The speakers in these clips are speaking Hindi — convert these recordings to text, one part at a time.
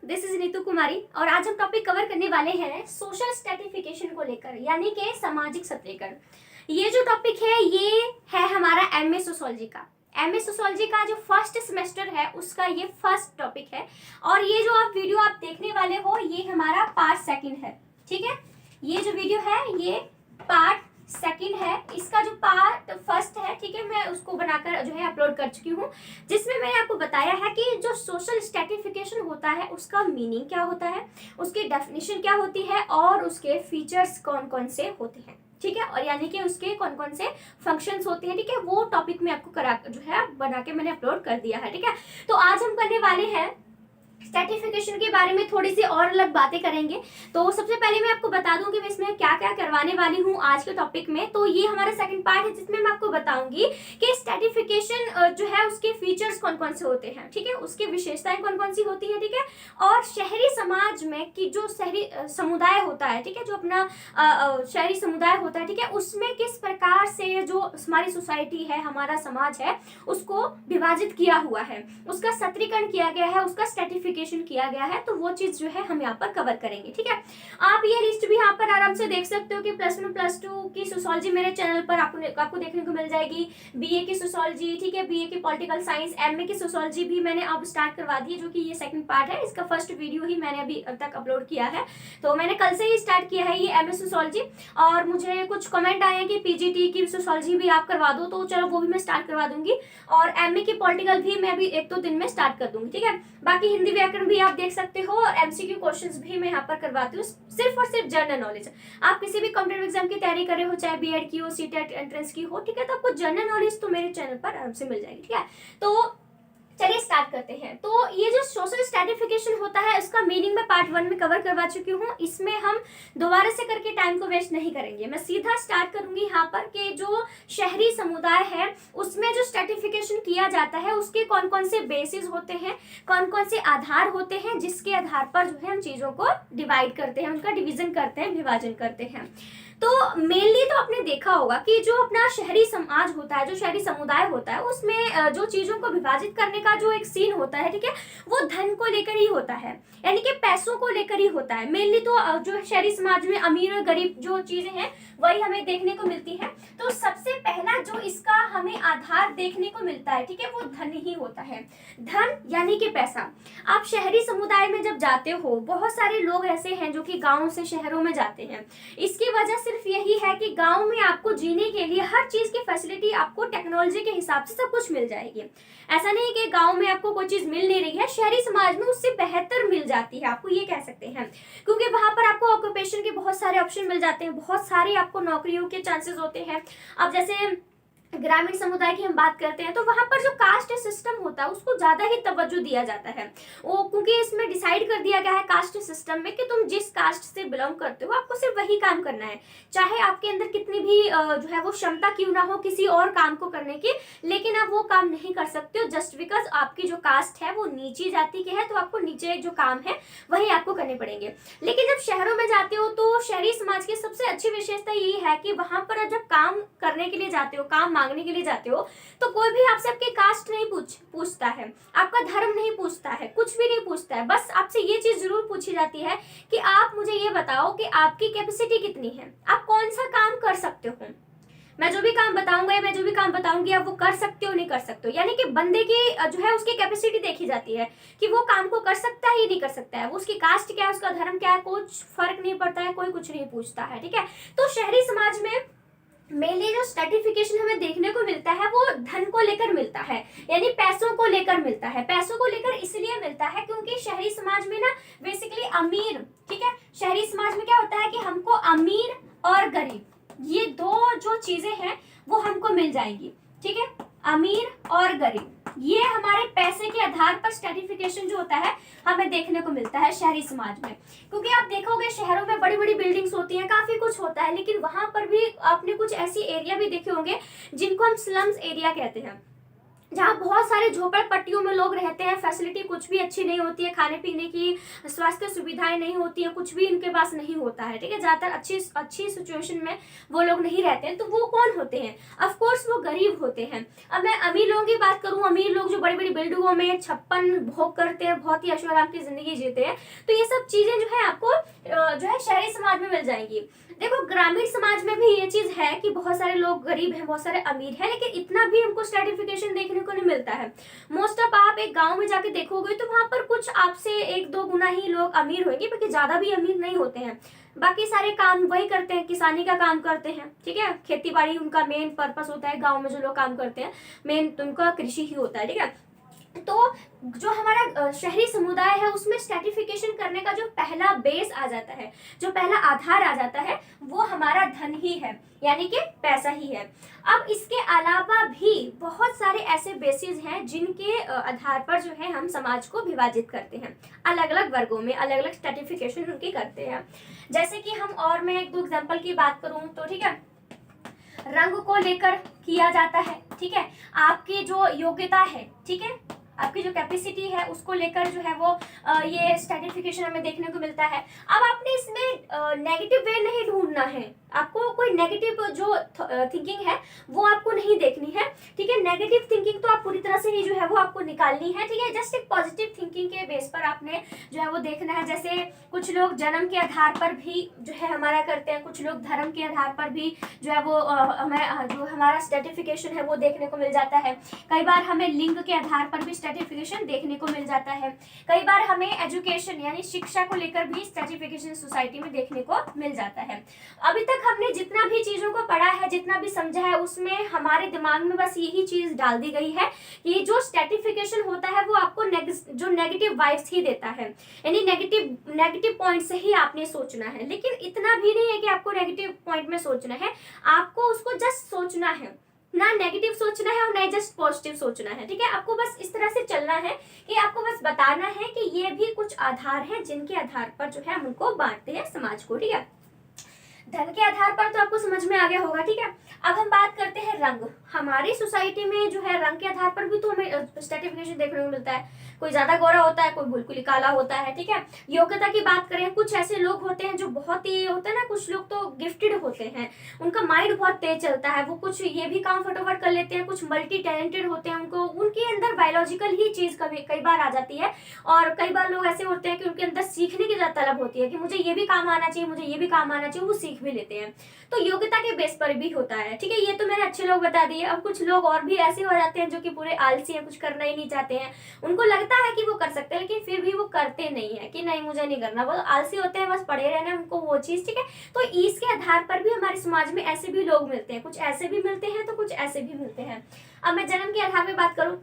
दिस इज नीतू कुमारी और आज हम टॉपिक कवर करने वाले हैं सोशल स्ट्रेटिफिकेशन को लेकर, यानी कि सामाजिक सत्रीकरण। ये जो टॉपिक है ये है हमारा एमए सोशियोलॉजी का। एमए सोशियोलॉजी का जो फर्स्ट सेमेस्टर है उसका ये फर्स्ट टॉपिक है और ये जो आप वीडियो आप देखने वाले हो ये हमारा पार्ट सेकंड है। ठीक है, ये जो वीडियो है ये पार्ट सेकंड है, इसका जो पार्ट फर्स्ट है, ठीक है, मैं उसको बनाकर जो है अपलोड कर चुकी हूँ, जिसमें मैंने आपको बताया है कि जो सोशल स्ट्रेटिफिकेशन होता है उसका मीनिंग क्या होता है, उसकी डेफिनेशन क्या होती है और उसके फीचर्स कौन कौन से होते हैं। ठीक है, और यानी कि उसके कौन कौन से फंक्शंस होते हैं। ठीक है, वो टॉपिक में आपको करा जो है बना के मैंने अपलोड कर दिया है। ठीक है, तो आज हम करने वाले हैं स्ट्रेटिफिकेशन के बारे में थोड़ी सी और अलग बातें करेंगे। तो सबसे पहले मैं आपको बता दूं कि मैं इसमें क्या क्या करवाने वाली हूं आज के टॉपिक में। तो ये हमारा सेकंड पार्ट है जिसमें मैं आपको बताऊंगी कि स्ट्रेटिफिकेशन जो है उसके फीचर्स कौन कौन से होते हैं। ठीक है, उसकी विशेषताएं कौन कौन सी होती है। ठीक है, और शहरी समाज में कि जो शहरी समुदाय होता है, ठीक है, जो अपना शहरी समुदाय होता है, ठीक है, उसमें किस प्रकार से जो हमारी सोसाइटी है, हमारा समाज है, उसको विभाजित किया हुआ है, उसका सत्रीकरण किया गया है, उसका स्ट्रेटिफिकेशन किया गया है। तो वो चीज जो है हम यहाँ पर कवर करेंगे। ठीक है, आप ये लिस्ट भी यहाँ पर आराम से देख सकते हो कि प्लस 1 प्लस 2 की सोशियोलॉजी मेरे चैनल पर आपको देखने को मिल जाएगी। बीए की सोशियोलॉजी, ठीक है, बीए की पॉलिटिकल साइंस, एमए की सोशियोलॉजी भी मैंने अब स्टार्ट करवा दी है, जो कि ये सेकंड पार्ट है। इसका फर्स्ट वीडियो ही मैंने अभी अब तक अपलोड किया है, तो मैंने कल से ही स्टार्ट किया है ये एमए सोशियोलॉजी। और मुझे कुछ कमेंट आए हैं कि पीजीटी की सोशियोलॉजी भी आप करवा दो, तो चलो वो भी मैं स्टार्ट करवा दूंगी। और एमए की पॉलिटिकल भी मैं अभी 1-2 दिन में स्टार्ट कर दूंगी। ठीक है, बाकी हिंदी व्याकरण भी आप देख सकते हो और एमसीक्यू क्वेश्चंस भी मैं यहाँ पर करवाती हूँ, सिर्फ और सिर्फ जनरल नॉलेज। आप किसी भी कॉम्पिटेटिव एग्जाम की तैयारी कर रहे हो, चाहे बीएड की हो, सीटेट एंट्रेंस की हो, ठीक है, तो आपको जनरल नॉलेज तो मेरे चैनल पर आराम से मिल जाएगी। ठीक है, तो चलिए स्टार्ट करते हैं। तो ये जो सोशल स्ट्रेटिफिकेशन होता है उसका मीनिंग मैं पार्ट 1 में कवर करवा चुकी हूँ, इसमें हम दोबारा से करके टाइम को वेस्ट नहीं करेंगे। मैं सीधा स्टार्ट करूंगी यहाँ पर कि जो शहरी समुदाय है उसमें जो स्ट्रेटिफिकेशन किया जाता है उसके कौन कौन से बेसिस होते हैं, कौन कौन से आधार होते हैं, जिसके आधार पर जो है हम चीजों को डिवाइड करते हैं, उनका डिवीजन करते हैं, विभाजन करते हैं। तो मेनली तो आपने देखा होगा कि जो अपना शहरी समाज होता है, जो शहरी समुदाय होता है, उसमें जो चीजों को विभाजित करने का जो एक सीन होता है, ठीक है, वो धन को लेकर ही होता है, यानी कि पैसों को लेकर ही होता है। मेनली तो जो शहरी समाज में अमीर और गरीब जो चीजें हैं वही हमें देखने को मिलती है। तो सबसे पहला जो इसका हमें आधार देखने को मिलता है, ठीक है, वो धन ही होता है। धन यानी कि पैसा। आप शहरी समुदाय में जब जाते हो, बहुत सारे लोग ऐसे हैं जो कि गाँव से शहरों में जाते हैं। इसकी वजह सिर्फ यही है कि गांव में आपको जीने के लिए हर चीज की फैसिलिटी आपको टेक्नोलॉजी के हिसाब से सब कुछ मिल जाएगी। ऐसा नहीं कि गांव में आपको कोई चीज मिल नहीं रही है, शहरी समाज में उससे बेहतर मिल जाती है, आपको ये कह सकते हैं, क्योंकि वहां पर आपको ऑक्यूपेशन के बहुत सारे ऑप्शन मिल जाते हैं, बहुत सारे आपको नौकरियों के चांसेस होते हैं। अब जैसे ग्रामीण समुदाय की हम बात करते हैं तो वहां पर जो कास्ट सिस्टम होता है उसको ज्यादा ही तवज्जो दिया जाता है, वो क्योंकि इसमें डिसाइड कर दिया गया है कास्ट सिस्टम में कि तुम जिस कास्ट से बिलोंग करते हो आपको सिर्फ वही काम करना है, चाहे आपके अंदर कितनी भी जो है वो क्षमता क्यों ना हो किसी और काम को करने की, लेकिन आप वो काम नहीं कर सकते हो जस्ट बिकॉज आपकी जो कास्ट है वो नीची जाति की है, तो आपको नीचे जो काम है वही आपको करने पड़ेंगे। लेकिन जब शहरों में जाते हो तो शहरी समाज की सबसे अच्छी विशेषता यही है कि वहां पर जब काम करने के लिए जाते हो, काम मांगने के लिए जाते हो, तो कोई भी आपसे आपकी कास्ट नहीं पूछता है, आपका धर्म नहीं पूछता है, कुछ भी नहीं पूछता है। बस आपसे ये चीज जरूर पूछी जाती है कि आप मुझे ये बताओ कि आपकी कैपेसिटी कितनी है, आप कौन सा काम कर सकते हो। मैं जो भी काम बताऊंगा या मैं जो भी काम बताऊंगी आप वो कर सकते हो नहीं कर सकते हो, यानी कि बंदे की जो है उसकी कैपेसिटी देखी जाती है कि वो काम को कर सकता है या नहीं कर सकता है, वो उसकी कास्ट क्या है, उसका धर्म क्या है, कुछ फर्क नहीं पड़ता है, कोई कुछ नहीं पूछता है। ठीक है, तो शहरी समाज में मेनली जो स्ट्रेटिफिकेशन हमें देखने को मिलता है वो धन को लेकर मिलता है, यानी पैसों को लेकर मिलता है। पैसों को लेकर इसलिए मिलता है क्योंकि शहरी समाज में ना बेसिकली अमीर, ठीक है, शहरी समाज में क्या होता है कि हमको अमीर और गरीब ये दो जो चीजें हैं वो हमको मिल जाएंगी। ठीक है, अमीर और गरीब ये हमारे पैसे के आधार पर स्ट्रेटिफिकेशन जो होता है हमें देखने को मिलता है शहरी समाज में। क्योंकि आप देखोगे शहरों में बड़ी बड़ी बिल्डिंग्स होती हैं, काफी कुछ होता है, लेकिन वहां पर भी आपने कुछ ऐसी एरिया भी देखे होंगे जिनको हम स्लम्स एरिया कहते हैं। जहाँ बहुत सारे झोपड़पट्टियों में लोग रहते हैं, फैसिलिटी कुछ भी अच्छी नहीं होती है, खाने पीने की स्वास्थ्य सुविधाएं नहीं होती है, कुछ भी इनके पास नहीं होता है, ठीक है। ज़्यादातर अच्छी सिचुएशन में वो लोग नहीं रहते हैं, तो वो कौन होते हैं? ऑफ कोर्स वो गरीब होते हैं। अब मैं अमीर लोगों की बात करूँ, अमीर लोग जो बड़ी बड़ी बिल्डिंगों में 56 भोग करते हैं, बहुत ही ऐशो आराम की जिंदगी जीते हैं, तो ये सब चीजें जो है आपको जो है शहरी समाज में मिल जाएंगी। देखो ग्रामीण समाज में भी ये चीज है कि बहुत सारे लोग गरीब हैं, बहुत सारे अमीर हैं, लेकिन इतना भी हमको स्ट्रेटिफिकेशन देखने को नहीं मिलता है। मोस्ट ऑफ आप एक गांव में जाके देखोगे तो वहां पर कुछ आपसे 1-2 गुना ही लोग अमीर होंगे, क्योंकि ज्यादा भी अमीर नहीं होते हैं। बाकी सारे काम वही करते हैं, किसानी का काम करते हैं, ठीक है। खेती बाड़ी उनका मेन पर्पस होता है। गाँव में जो लोग काम करते हैं मेन उनका कृषि ही होता है, ठीक है। तो जो हमारा शहरी समुदाय है उसमें स्ट्रेटिफिकेशन करने का जो पहला बेस आ जाता है, जो पहला आधार आ जाता है, वो हमारा धन ही है, यानी कि पैसा ही है। अब इसके अलावा भी बहुत सारे ऐसे बेसिस हैं जिनके आधार पर जो है हम समाज को विभाजित करते हैं, अलग अलग वर्गों में अलग अलग स्ट्रेटिफिकेशन उनकी करते हैं। जैसे कि हम और मैं 1-2 एग्जाम्पल की बात करूं तो ठीक है, रंग को लेकर किया जाता है, ठीक है। आपकी जो योग्यता है, ठीक है, आपकी जो कैपेसिटी है उसको लेकर जो है वो ये स्ट्रेटिफिकेशन हमें देखने को मिलता है। अब आपने इसमें नेगेटिव वे नहीं ढूंढना है, आपको कोई नेगेटिव जो थिंकिंग है वो आपको नहीं देखनी है, ठीक है। नेगेटिव थिंकिंग तो आप पूरी तरह से ही जो है वो आपको निकालनी है, ठीक है। जस्ट एक पॉजिटिव थिंकिंग के बेस पर आपने जो है वो देखना है। जैसे कुछ लोग जन्म के आधार पर भी जो है हमारा करते हैं, कुछ लोग धर्म के आधार पर भी जो है वो हमें जो हमारा स्ट्रेटिफिकेशन है वो देखने को मिल जाता है। कई बार हमें लिंग के आधार पर भी स्ट्रेटिफिकेशन देखने को मिल जाता है। कई बार हमें एजुकेशन यानी शिक्षा को लेकर भी स्ट्रेटिफिकेशन सोसाइटी में देखने को मिल जाता है। अभी तक हमने जितना भी चीजों को पढ़ा है, जितना भी समझा है, उसमें हमारे दिमाग में बस यही चीज डाल दी गई है कि जो स्ट्रेटिफिकेशन होता है वो आपको जो नेगेटिव वाइब्स ही देता है, यानी नेगेटिव पॉइंट से ही आपने सोचना है। लेकिन इतना भी नहीं है कि आपको नेगेटिव पॉइंट में सोचना है, आपको उसको जस्ट सोचना है, ना नेगेटिव सोचना है और ना जस्ट पॉजिटिव सोचना है, ठीक है। आपको बस इस तरह से चलना है कि आपको बस बताना है कि ये भी कुछ आधार हैं जिनके आधार पर जो है हम उनको बांटते हैं समाज को, ठीक है। धन के आधार पर तो आपको समझ में आ गया होगा, ठीक है। अब हम बात करते हैं रंग। हमारी सोसाइटी में जो है रंग के आधार पर भी तो हमें स्ट्रेटिफिकेशन देखने को मिलता है। कोई ज्यादा गोरा होता है, कोई बिल्कुल ही काला होता है, ठीक है। योग्यता की बात करें, कुछ ऐसे लोग होते हैं जो बहुत ही होता है ना, कुछ लोग तो गिफ्टेड होते हैं, उनका माइंड बहुत तेज चलता है, वो कुछ ये भी काम फटाफट कर लेते हैं, कुछ मल्टी टैलेंटेड होते हैं, उनको उनके अंदर बायोलॉजिकल ही चीज कई बार आ जाती है। और कई बार लोग ऐसे होते हैं कि उनके अंदर सीखने की ज्यादा तलब होती है कि मुझे ये भी काम आना चाहिए, मुझे ये भी काम आना चाहिए, वो सीख भी लेते हैं। तो योग्यता के बेस पर भी होता है, ठीक है। ये तो मैंने अच्छे लोग बता दिए। अब कुछ लोग और भी ऐसे हो जाते हैं जो कि पूरे आलसी हैं, कुछ करना ही नहीं चाहते हैं, उनको लगता है कि वो कर सकते हैं लेकिन फिर भी वो करते नहीं है कि नहीं मुझे नहीं करना, वो आलसी होते हैं, बस पड़े रहना उनको वो चीज, ठीक है। तो इसके आधार पर भी हमारे समाज में ऐसे भी लोग मिलते हैं, कुछ ऐसे भी मिलते हैं तो कुछ ऐसे भी मिलते हैं। अब मैं जन्म के आधार पर बात करूं,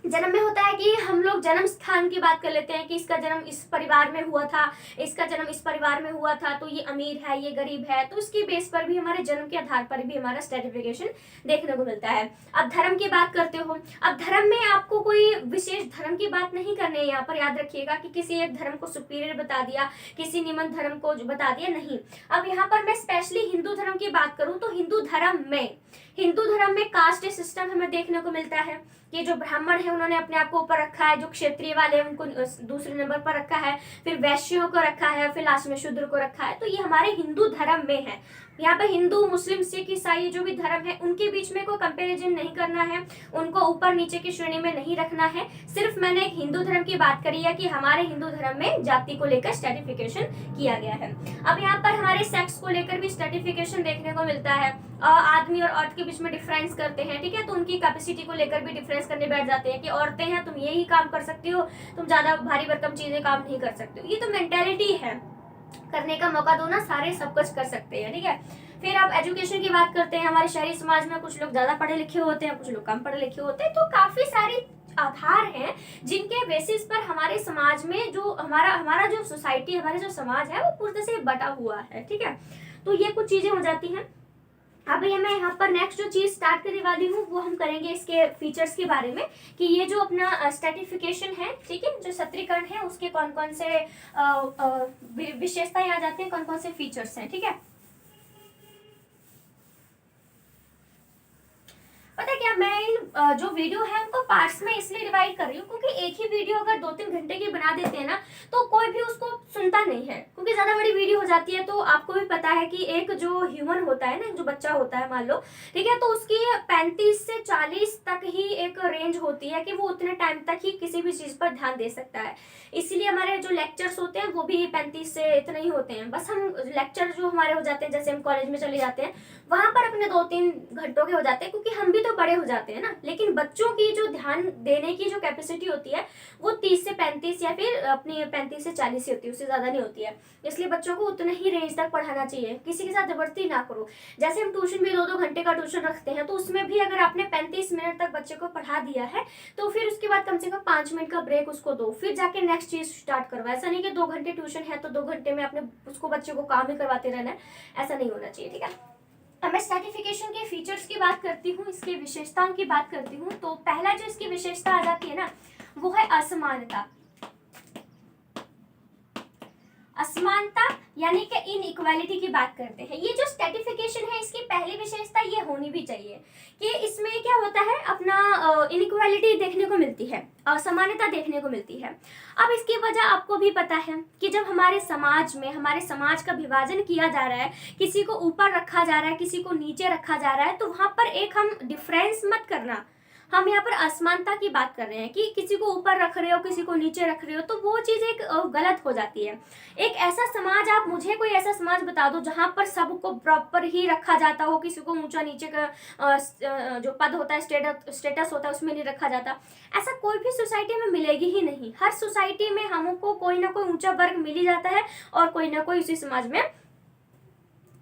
जन्म में होता है कि हम लोग जन्म स्थान की बात कर लेते हैं कि इसका जन्म इस परिवार में हुआ था, इसका जन्म इस परिवार में हुआ था, तो ये अमीर है, ये गरीब है, तो इसके बेस पर भी हमारे जन्म के आधार पर भी हमारा स्ट्रेटिफिकेशन देखने को मिलता है। अब धर्म की बात करते हो, अब धर्म में आपको कोई विशेष धर्म की बात नहीं करनी है, यहाँ पर याद रखिएगा कि किसी एक धर्म को सुपीरियर बता दिया, किसी निम्न धर्म को बता दिया, नहीं। अब यहाँ पर मैं स्पेशली हिंदू धर्म की बात करूं तो हिंदू धर्म में कास्ट सिस्टम हमें देखने को मिलता है कि जो ब्राह्मण है उन्होंने अपने आप को ऊपर रखा है, जो क्षत्रिय वाले हैं उनको दूसरे नंबर पर रखा है, फिर वैश्यों को रखा है, फिर लास्ट में शूद्र को रखा है। तो ये हमारे हिंदू धर्म में है। यहाँ पे हिंदू, मुस्लिम, सिख, ईसाई जो भी धर्म है उनके बीच में कोई कंपैरिजन नहीं करना है, उनको ऊपर नीचे की श्रेणी में नहीं रखना है। सिर्फ मैंने एक हिंदू धर्म की बात करी है कि हमारे हिंदू धर्म में जाति को लेकर स्ट्रेटिफिकेशन किया गया है। अब यहाँ पर हमारे सेक्स को लेकर भी स्ट्रेटिफिकेशन देखने को मिलता है। आदमी और औरत के बीच में डिफरेंस करते हैं, ठीक है। तो उनकी कैपेसिटी को लेकर भी डिफरेंस करने बैठ जाते हैं कि औरतें हैं तुम यही काम कर सकती हो, तुम ज्यादा भारी भरकम चीजें काम नहीं कर सकते हो। ये तो मेंटेलिटी है, करने का मौका दो ना, सारे सब कुछ कर सकते हैं, ठीक है। फिर अब एजुकेशन की बात करते हैं। हमारे शहरी समाज में कुछ लोग ज्यादा पढ़े लिखे होते हैं, कुछ लोग कम पढ़े लिखे होते हैं, तो काफी सारी आधार हैं जिनके बेसिस पर हमारे समाज में जो हमारा जो सोसाइटी, हमारा जो समाज है वो पूरी तरह से बटा हुआ है, ठीक है। तो ये कुछ चीजें हो जाती हैं। अब ये मैं यहाँ पर नेक्स्ट जो चीज स्टार्ट करने वाली हूँ वो हम करेंगे इसके फीचर्स के बारे में कि ये जो अपना स्ट्रेटिफिकेशन है, ठीक है, जो सत्रीकरण है उसके कौन कौन से विशेषताएं आ जाती हैं, कौन कौन से फीचर्स हैं, ठीक है। पता है क्या, मैं इन जो वीडियो है उनको पार्ट्स में इसलिए डिवाइड कर रही हूँ क्योंकि एक ही वीडियो अगर 2-3 घंटे की बना देते हैं ना तो कोई भी उसको सुनता नहीं है, क्योंकि ज्यादा बड़ी वीडियो हो जाती है। तो आपको भी पता है कि एक जो ह्यूमन होता है ना, जो बच्चा होता है मान लो, ठीक है, तो उसकी 35 से 40 तक ही एक रेंज होती है कि वो उतने टाइम तक ही किसी भी चीज पर ध्यान दे सकता है। इसीलिए हमारे जो लेक्चर्स होते हैं वो भी 35 से इतने ही होते हैं। बस हम लेक्चर जो हमारे हो जाते हैं, जैसे हम कॉलेज में चले जाते हैं वहां पर अपने 2-3 घंटों के हो जाते हैं, क्योंकि हम भी तो बड़े हो जाते हैं ना। लेकिन बच्चों की जो ध्यान देने की जो कैपेसिटी होती है वो 30 से 35 या फिर अपनी 35 से 40 ही होती है, उससे ज्यादा नहीं होती है। इसलिए बच्चों को उतने ही रेंज तक पढ़ाना चाहिए, किसी के साथ जबरदस्ती ना करो। जैसे हम ट्यूशन भी 2-2 घंटे का ट्यूशन रखते हैं, तो उसमें भी अगर आपने 35 मिनट तक बच्चे को पढ़ा दिया है तो फिर उसके बाद कम से कम 5 मिनट का ब्रेक उसको दो, फिर जाके नेक्स्ट चीज स्टार्ट करो। ऐसा नहीं कि 2 घंटे ट्यूशन है तो 2 घंटे में आपने उसको बच्चे को काम ही करवाते रहना है, ऐसा नहीं होना चाहिए, ठीक है। अब मैं स्ट्रैटिफिकेशन के फीचर्स की बात करती हूँ, इसकी विशेषताओं की बात करती हूँ। तो पहला जो इसकी विशेषता आ जाती है ना वो है असमानता। असमानता यानी कि इनइक्वालिटी की बात करते हैं। ये जो स्ट्रैटिफिकेशन है इसकी पहली विशेषता ये होनी भी चाहिए कि इसमें क्या होता है, अपना इनइक्वालिटी देखने को मिलती है, असमानता देखने को मिलती है। अब इसकी वजह आपको भी पता है कि जब हमारे समाज में हमारे समाज का विभाजन किया जा रहा है, किसी को ऊपर रखा जा रहा है, किसी को नीचे रखा जा रहा है, तो वहां पर एक हम डिफरेंस मत करना, हम यहाँ पर असमानता की बात कर रहे हैं कि किसी को ऊपर रख रहे हो, किसी को नीचे रख रहे हो, तो वो चीज एक गलत हो जाती है। एक ऐसा समाज, आप मुझे कोई ऐसा समाज बता दो जहां पर सबको प्रॉपर ही रखा जाता हो, किसी को ऊंचा नीचे का जो पद होता है, स्टेटस होता है, उसमें नहीं रखा जाता। ऐसा कोई भी सोसाइटी में मिलेगी ही नहीं। हर सोसाइटी में हमको कोई ना कोई ऊंचा वर्ग मिल ही जाता है और कोई ना कोई उसी समाज में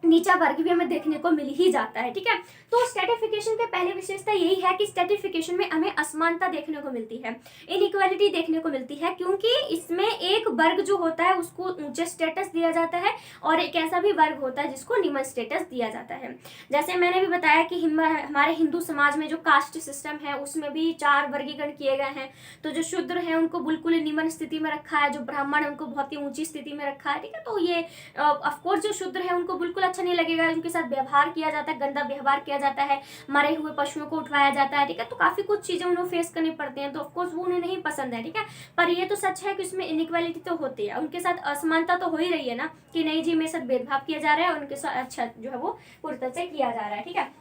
नीचा वर्ग भी हमें देखने को मिल ही जाता है, ठीक है। तो स्ट्रैटिफिकेशन की पहली विशेषता यही है कि स्ट्रैटिफिकेशन में हमें असमानता देखने को मिलती है, इनइक्वालिटी देखने को मिलती है, क्योंकि इसमें एक वर्ग जो होता है उसको ऊंचे स्टेटस दिया जाता है और एक ऐसा भी वर्ग होता है जिसको निम्न स्टेटस दिया जाता है। जैसे मैंने भी बताया कि हमारे हिंदू समाज में जो कास्ट सिस्टम है उसमें भी 4 वर्गीकरण किए गए हैं। तो जो शूद्र है उनको बिल्कुल निम्न स्थिति में रखा है, जो ब्राह्मण है उनको बहुत ही ऊंची स्थिति में रखा है, ठीक है। तो ये ऑफकोर्स जो शूद्र है उनको बिल्कुल अच्छा नहीं लगेगा, उनके साथ व्यवहार किया जाता है, गंदा व्यवहार किया जाता है, मरे हुए पशुओं को उठवाया जाता है, ठीक है। तो काफी कुछ चीजें उन्हें फेस करनी पड़ती हैं, तो ऑफकोर्स वो उन्हें नहीं पसंद है, ठीक है। पर ये तो सच है कि उसमें इनइक्वालिटी तो होती है, उनके साथ असमानता तो हो ही रही है ना, कि नहीं जी मेरे साथ भेदभाव किया जा रहा है और उनके साथ अच्छा जो है वो पूरी तरह से किया जा रहा है, ठीक है।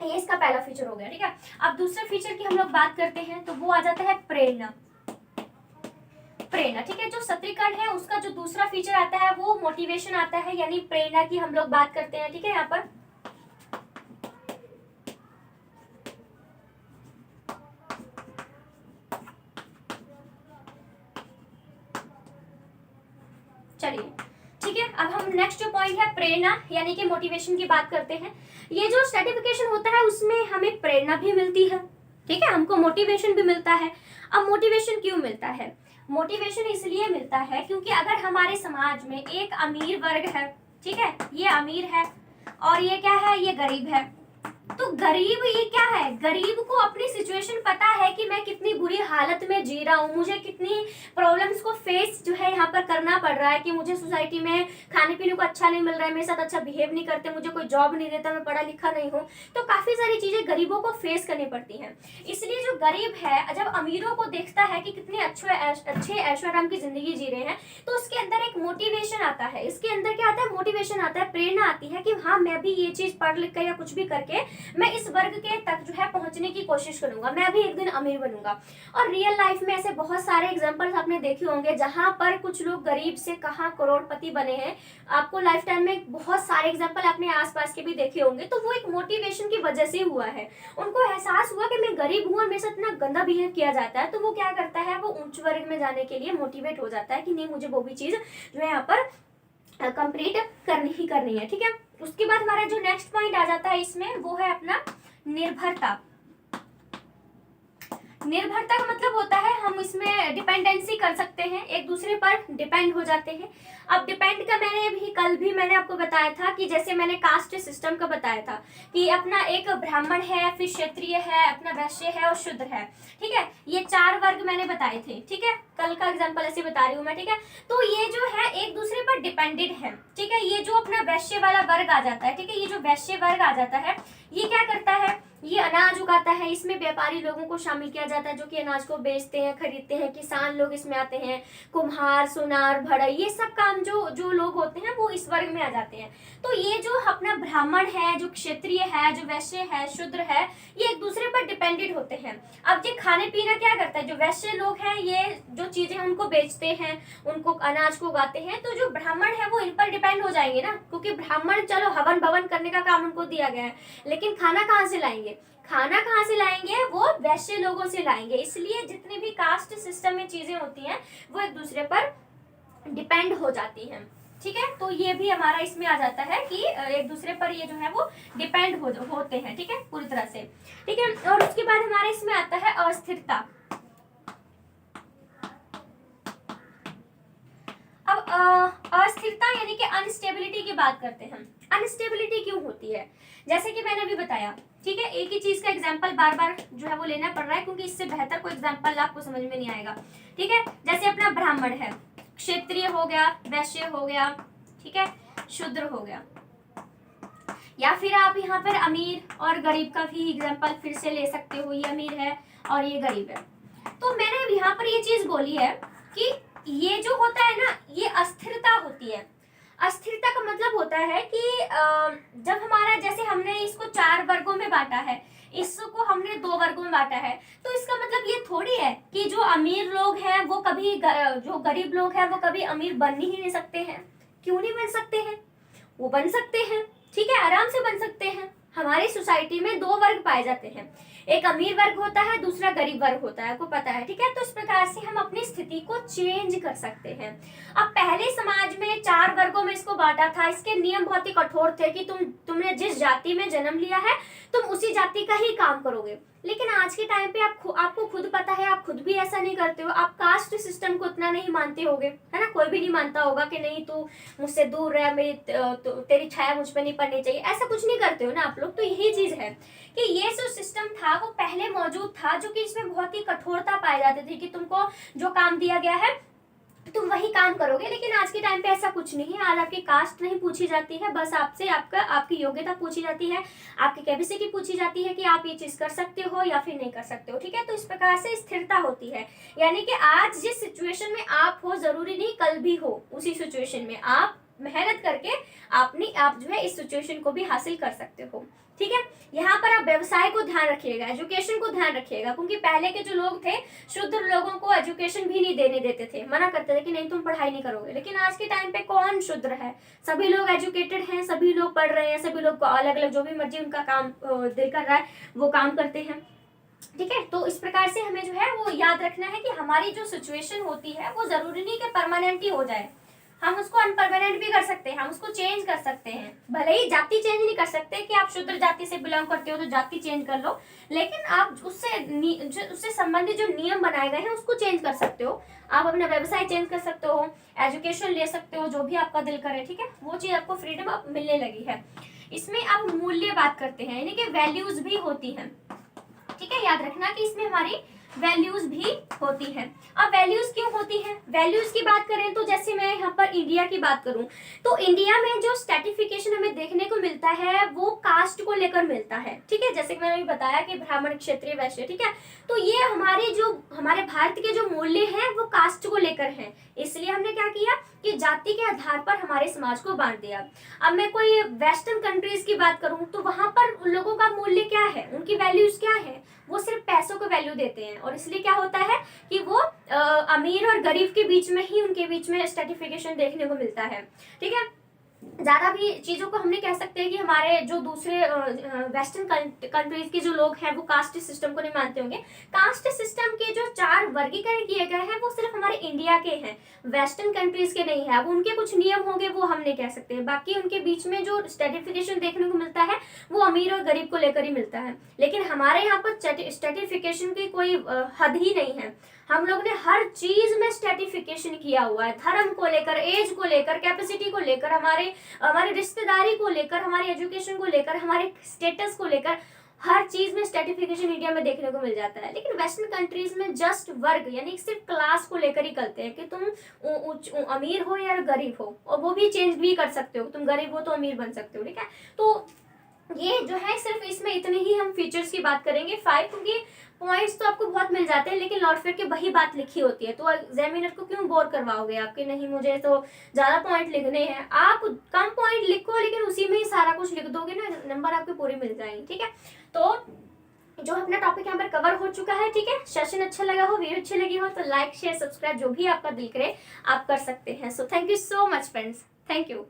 ये इसका पहला फीचर हो गया, ठीक है। अब दूसरे फीचर की हम लोग बात करते हैं तो वो आ जाता है प्रेरणा। प्रेरणा, ठीक है। जो सत्रीकरण है उसका जो दूसरा फीचर आता है वो मोटिवेशन आता है, यानी प्रेरणा की हम लोग बात करते हैं, ठीक है। यहाँ पर चलिए, ठीक है। अब हम नेक्स्ट जो पॉइंट है प्रेरणा यानी कि मोटिवेशन की बात करते हैं। ये जो सर्टिफिकेशन होता है उसमें हमें प्रेरणा भी मिलती है, ठीक है, हमको मोटिवेशन भी मिलता है। अब मोटिवेशन क्यों मिलता है? मोटिवेशन इसलिए मिलता है क्योंकि अगर हमारे समाज में एक अमीर वर्ग है, ठीक है, ये अमीर है और ये क्या है, ये गरीब है, तो गरीब ये क्या है, गरीब को अपनी सिचुएशन पता है कि मैं कितनी बुरी हालत में जी रहा हूँ, मुझे कितनी प्रॉब्लम्स को फेस जो है यहाँ पर करना पड़ रहा है, कि मुझे सोसाइटी में खाने पीने को अच्छा नहीं मिल रहा है, मेरे साथ अच्छा बिहेव नहीं करते, मुझे कोई जॉब नहीं देता, मैं पढ़ा लिखा नहीं हूँ, तो काफी सारी चीजें गरीबों को फेस करनी पड़ती हैं। इसलिए जो गरीब है जब अमीरों को देखता है कि कितने अच्छे ऐशो आराम की जिंदगी जी रहे हैं, तो उसके अंदर एक मोटिवेशन आता है। इसके अंदर क्या आता है, मोटिवेशन आता है, प्रेरणा आती है कि हाँ मैं भी ये चीज पढ़ लिख कर या कुछ भी करके मैं इस वर्ग के तक जो है पहुंचने की कोशिश करूंगा, मैं भी एक दिन अमीर बनूंगा। और रियल लाइफ में ऐसे बहुत सारे एग्जांपल्स आपने देखे होंगे जहां पर कुछ लोग गरीब से कहां करोड़पति बने हैं। आपको लाइफ टाइम में बहुत सारे एग्जांपल अपने आसपास के भी देखे होंगे। तो वो एक मोटिवेशन की वजह से हुआ है, उनको एहसास हुआ कि मैं गरीब हूँ और मेरे साथ इतना गंदा बिहेव किया जाता है, तो वो क्या करता है, वो उच्च वर्ग में जाने के लिए मोटिवेट हो जाता है कि नहीं मुझे वो भी चीज जो है यहाँ पर कंप्लीट करनी ही करनी है, ठीक है। उसके बाद हमारा जो नेक्स्ट पॉइंट आ जाता है इसमें वो है अपना निर्भरता। निर्भरता का मतलब होता है हम इसमें डिपेंडेंसी कर सकते हैं, एक दूसरे पर डिपेंड हो जाते हैं। अब डिपेंड का कल भी मैंने आपको बताया था कि जैसे मैंने कास्ट सिस्टम का बताया था कि अपना एक ब्राह्मण है, फिर क्षत्रिय है, अपना वैश्य है और शूद्र है, ठीक है। ये 4 वर्ग मैंने बताए थे, ठीक है, कल का एग्जांपल ऐसे बता रही हूँ मैं, ठीक है। तो ये जो है एक दूसरे पर डिपेंडेड है, ठीक है। ये जो अपना वैश्य वाला वर्ग आ जाता है, ठीक है, ये जो वैश्य वर्ग आ जाता है ये क्या करता है, ये अनाज उगाता है, इसमें व्यापारी लोगों को शामिल किया जाता है जो कि अनाज को बेचते हैं, खरीदते हैं। किसान लोग इसमें आते हैं, कुम्हार, सुनार, बढ़ई, ये सब काम जो जो लोग होते हैं वो इस वर्ग में आ जाते हैं। तो ये जो अपना ब्राह्मण है, जो क्षत्रिय है, जो वैश्य है, शूद्र है, ये एक दूसरे पर डिपेंडेंट होते हैं। अब ये खाने पीना क्या करता है, जो वैश्य लोग हैं ये जो चीजें उनको बेचते हैं, उनको अनाज को उगाते हैं, तो जो ब्राह्मण है वो इन पर डिपेंड हो जाएंगे ना, क्योंकि ब्राह्मण चलो हवन भवन करने का काम उनको दिया गया है, लेकिन खाना कहाँ से लाएंगे, खाना कहाँ से लाएंगे, वो वैश्य लोगों से लाएंगे। इसलिए जितने भी कास्ट सिस्टम में चीजें होती हैं वो एक दूसरे पर डिपेंड हो जाती हैं। ठीक है, तो ये भी हमारा इसमें आ जाता है कि एक दूसरे पर ये जो है वो डिपेंड होते हैं। ठीक है, पूरी तरह से। ठीक है, और उसके बाद हमारे इसमें आता है अस्थिरता। अब अस्थिरता यानी कि अनस्टेबिलिटी की बात करते हैं। अनस्टेबिलिटी क्यों होती है, जैसे कि मैंने अभी बताया। ठीक है, एक ही चीज का एग्जांपल बार बार जो है वो लेना पड़ रहा है, क्योंकि इससे बेहतर कोई एग्जांपल आपको समझ में नहीं आएगा। ठीक है, जैसे अपना ब्राह्मण है, क्षत्रिय हो गया, वैश्य हो गया, ठीक है, शूद्र हो गया, या फिर आप यहाँ पर अमीर और गरीब का भी एग्जांपल फिर से ले सकते हो। ये अमीर है और ये गरीब है। तो मैंने यहाँ पर ये चीज बोली है कि ये जो होता है ना, ये अस्थिरता होती है। अस्थिरता का मतलब होता है कि जब हमारा, जैसे हमने इसको 4 वर्गों में बांटा है, इसको हमने 2 वर्गों में बांटा है, तो इसका मतलब ये थोड़ी है कि जो अमीर लोग हैं वो कभी जो गरीब लोग हैं वो कभी अमीर बन ही नहीं सकते हैं। क्यों नहीं बन सकते हैं, वो बन सकते हैं। ठीक है, आराम से बन सकते हैं। हमारी सोसाइटी में 2 वर्ग पाए जाते हैं, एक अमीर वर्ग होता है, दूसरा गरीब वर्ग होता है, आपको पता है। ठीक है, तो इस प्रकार से हम अपनी स्थिति को चेंज कर सकते हैं। अब पहले समाज में 4 वर्गों में इसको बांटा था, इसके नियम बहुत ही कठोर थे कि तुमने जिस जाति में जन्म लिया है तुम उसी जाति का ही काम करोगे। लेकिन आज के टाइम पे आपको खुद पता है, आप खुद भी ऐसा नहीं करते हो। आप कास्ट सिस्टम को उतना नहीं मानते होगे, है ना, कोई भी नहीं मानता होगा कि नहीं तू मुझसे दूर रह, मेरी तेरी छाया मुझ पे नहीं पड़नी चाहिए, ऐसा कुछ नहीं करते हो ना आप लोग। तो यही चीज है कि ये जो सिस्टम था वो पहले मौजूद था, जो कि इसमें बहुत ही कठोरता पाई जाती थी कि तुमको जो काम दिया गया है तुम वही काम करोगे। लेकिन आज के टाइम पे ऐसा कुछ नहीं है। आज आपकी कास्ट नहीं पूछी जाती है, बस आपसे आपकी योग्यता पूछी जाती है, आपकी कैपेसिटी पूछी जाती है कि आप ये चीज कर सकते हो या फिर नहीं कर सकते हो। ठीक है, तो इस प्रकार से स्थिरता होती है, यानी कि आज जिस सिचुएशन में आप हो जरूरी नहीं कल भी हो उसी सिचुएशन में। आप मेहनत करके आप जो है इस सिचुएशन को भी हासिल कर सकते हो। ठीक है, यहाँ पर आप व्यवसाय को ध्यान रखिएगा, एजुकेशन को ध्यान रखिएगा, क्योंकि पहले के जो लोग थे शुद्ध लोगों को एजुकेशन भी नहीं देने देते थे, मना करते थे कि नहीं तुम पढ़ाई नहीं करोगे। लेकिन आज के टाइम पे कौन शुद्र है, सभी लोग एजुकेटेड हैं, सभी लोग पढ़ रहे हैं, सभी लोग अलग अलग जो भी मर्जी उनका काम दिल कर रहा है वो काम करते हैं। ठीक है, तो इस प्रकार से हमें जो है वो याद रखना है कि हमारी जो सिचुएशन होती है वो जरूरी नहीं कि परमानेंट ही हो जाए, हम उसको अनपरमानेंट भी कर सकते हैं, हम उसको चेंज कर सकते हैं। भले ही जाति चेंज नहीं कर सकते कि आप शूद्र जाति से बिलोंग करते हो तो जाति चेंज कर लो, लेकिन आप उससे संबंधित जो नियम बनाए गए हैं उसको चेंज कर सकते हो। आप अपना व्यवसाय चेंज कर सकते हो, एजुकेशन ले सकते हो, जो भी आपका दिल करे। ठीक है, वो चीज आपको फ्रीडम अब मिलने लगी है। इसमें आप मूल्य बात करते हैं, यानी कि वैल्यूज भी होती हैं। ठीक है, याद रखना कि इसमें हमारी वैल्यूज भी होती है। अब वैल्यूज क्यों होती है, वैल्यूज की बात करें तो जैसे मैं यहाँ पर इंडिया की बात करूं तो इंडिया में जो स्ट्रेटिफिकेशन हमें देखने को मिलता है वो कास्ट को लेकर मिलता है। ठीक है, जैसे कि मैंने बताया कि ब्राह्मण, क्षत्रिय, वैश्य। ठीक है, तो ये हमारे भारत के जो मूल्य हैं वो कास्ट को लेकर हैं। इसलिए हमने क्या किया कि जाति के आधार पर हमारे समाज को बांट दिया। अब मैं कोई वेस्टर्न कंट्रीज की बात करूं तो वहां पर उन लोगों का मूल्य क्या है, उनकी वैल्यूज क्या है, वो सिर्फ पैसों को वैल्यू देते हैं। और इसलिए क्या होता है कि वो अमीर और गरीब के बीच में ही उनके बीच में स्ट्रेटिफिकेशन देखने को मिलता है। ठीक है, ज्यादा भी चीजों को हमने कह सकते हैं कि हमारे जो दूसरे वेस्टर्न कंट्रीज के जो लोग हैं वो कास्ट सिस्टम को नहीं मानते होंगे। कास्ट सिस्टम के जो 4 वर्गीकरण किए गए हैं वो सिर्फ हमारे इंडिया के हैं, वेस्टर्न कंट्रीज के नहीं है। अब उनके कुछ नियम होंगे वो हम नहीं कह सकते, बाकी उनके बीच में जो स्ट्रेटिफिकेशन देखने को मिलता है वो अमीर और गरीब को लेकर ही मिलता है। लेकिन हमारे यहाँ पर स्ट्रेटिफिकेशन की कोई हद ही नहीं है। हम लोग ने हर चीज में स्ट्रेटिफिकेशन किया हुआ है, धर्म को लेकर, एज को लेकर, कैपेसिटी को लेकर, हमारे रिश्तेदारी को लेकर, हमारे एजुकेशन को लेकर, हमारे स्टेटस को लेकर, हर चीज में स्ट्रेटिफिकेशन इंडिया में देखने को मिल जाता है। लेकिन वेस्टर्न कंट्रीज में जस्ट वर्ग यानी सिर्फ क्लास को लेकर ही करते हैं कि तुम अमीर हो या गरीब हो, और वो भी चेंज भी कर सकते हो, तुम गरीब हो तो अमीर बन सकते हो। ठीक है, तो ये जो है सिर्फ इसमें इतने ही हम फीचर्स की बात करेंगे 5, क्योंकि पॉइंट्स तो आपको बहुत मिल जाते हैं लेकिन लॉर्ड फेयर की वही बात लिखी होती है, तो एग्जामिनर को क्यों बोर करवाओगे आपके, नहीं मुझे तो ज्यादा पॉइंट लिखने हैं, आप कम पॉइंट लिखो लेकिन उसी में ही सारा कुछ लिख दोगे ना, नंबर आपके पूरे मिल जाएंगे। ठीक है, तो जो अपना टॉपिक यहाँ पर कवर हो चुका है। ठीक है, सेशन अच्छा लगा हो, वीडियो अच्छी लगी हो तो लाइक शेयर सब्सक्राइब जो भी आपका दिल करे आप कर सकते हैं। So thank you so much friends, thank you.